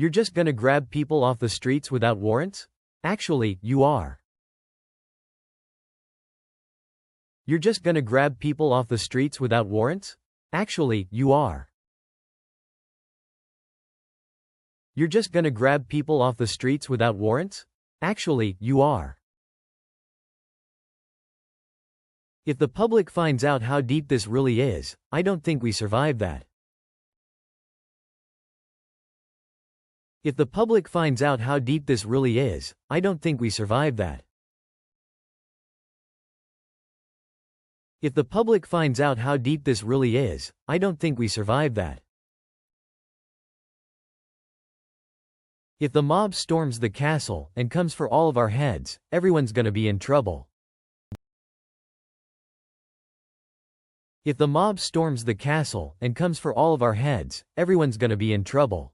You're just gonna grab people off the streets without warrants? Actually, you are. You're just gonna grab people off the streets without warrants? Actually, you are. You're just gonna grab people off the streets without warrants? Actually, you are. If the public finds out how deep this really is, I don't think we survive that. If the public finds out how deep this really is, I don't think we survive that. If the public finds out how deep this really is, I don't think we survive that. If the mob storms the castle and comes for all of our heads, everyone's gonna be in trouble. If the mob storms the castle and comes for all of our heads, everyone's gonna be in trouble.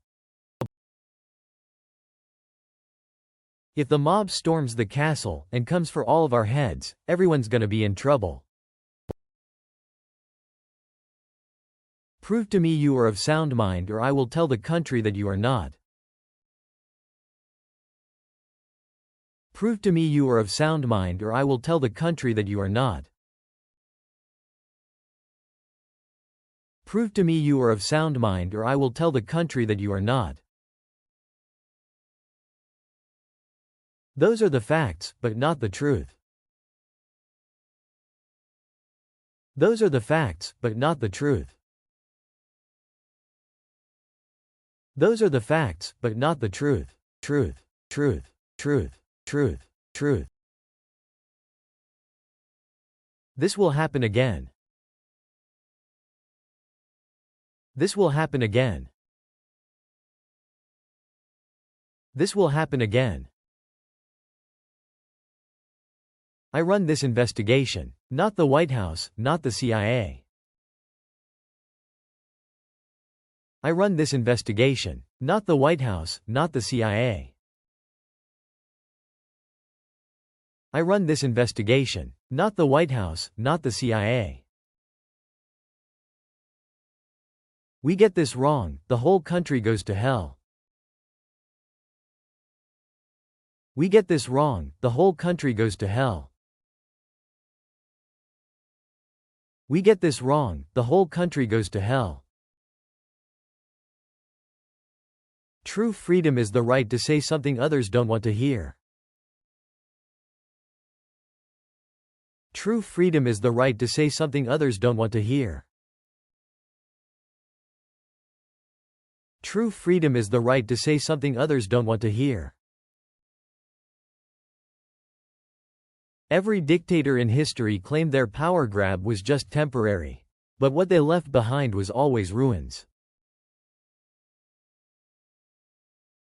If the mob storms the castle and comes for all of our heads, everyone's gonna be in trouble. Prove to me you are of sound mind, or I will tell the country that you are not. Prove to me you are of sound mind, or I will tell the country that you are not. Prove to me you are of sound mind, or I will tell the country that you are not. Those are the facts, but not the truth. Those are the facts, but not the truth. Those are the facts, but not the truth. Truth, truth, truth, truth, truth. This will happen again. This will happen again. This will happen again. I run this investigation. Not the White House, not the CIA. I run this investigation. Not the White House, not the CIA. I run this investigation. Not the White House, not the CIA. We get this wrong, the whole country goes to hell. We get this wrong, the whole country goes to hell. We get this wrong, the whole country goes to hell. True freedom is the right to say something others don't want to hear. True freedom is the right to say something others don't want to hear. True freedom is the right to say something others don't want to hear. Every dictator in history claimed their power grab was just temporary. But what they left behind was always ruins.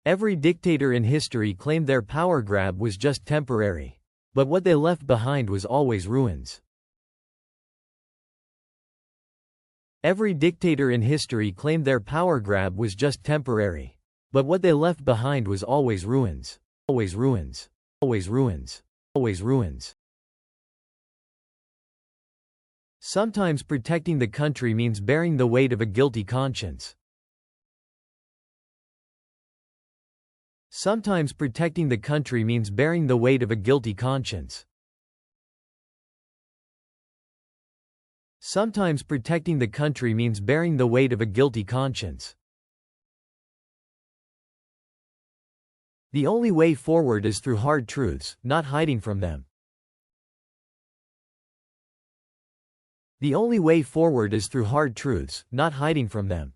Every dictator in history claimed their power grab was just temporary. But what they left behind was always ruins. Every dictator in history claimed their power grab was just temporary. But what they left behind was always ruins. Always ruins. Always ruins. Always ruins. Sometimes protecting the country means bearing the weight of a guilty conscience. Sometimes protecting the country means bearing the weight of a guilty conscience. Sometimes protecting the country means bearing the weight of a guilty conscience. The only way forward is through hard truths, not hiding from them. The only way forward is through hard truths, not hiding from them.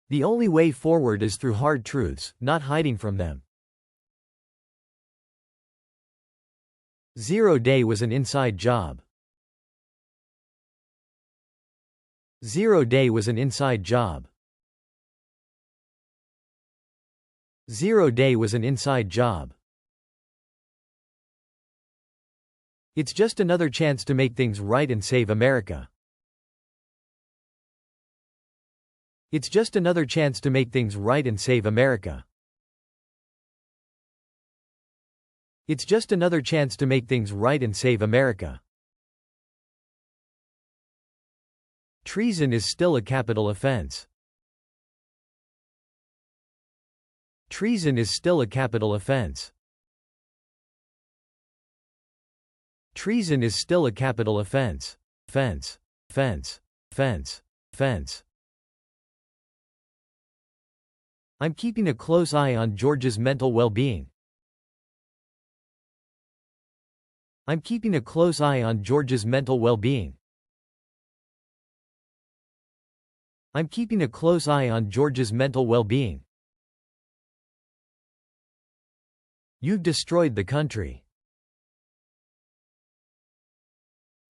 The only way forward is through hard truths, not hiding from them. 0 Day was an inside job. 0 Day was an inside job. 0 Day was an inside job. It's just another chance to make things right and save America. It's just another chance to make things right and save America. It's just another chance to make things right and save America. Treason is still a capital offense. Treason is still a capital offense. Treason is still a capital offense. Fence. Fence. Fence. Fence. I'm keeping a close eye on George's mental well-being. I'm keeping a close eye on George's mental well-being. I'm keeping a close eye on George's mental well-being. You've destroyed the country.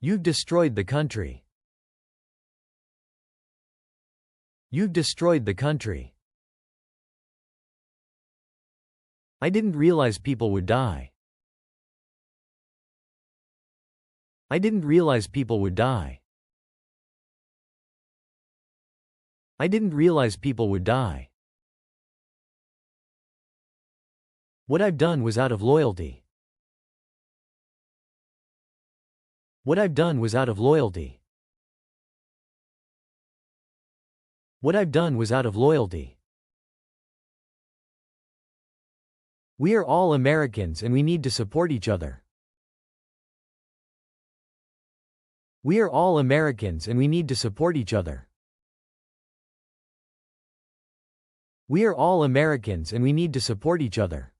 You've destroyed the country. You've destroyed the country. I didn't realize people would die. I didn't realize people would die. I didn't realize people would die. What I've done was out of loyalty. What I've done was out of loyalty. What I've done was out of loyalty. We are all Americans and we need to support each other. We are all Americans and we need to support each other. We are all Americans and we need to support each other.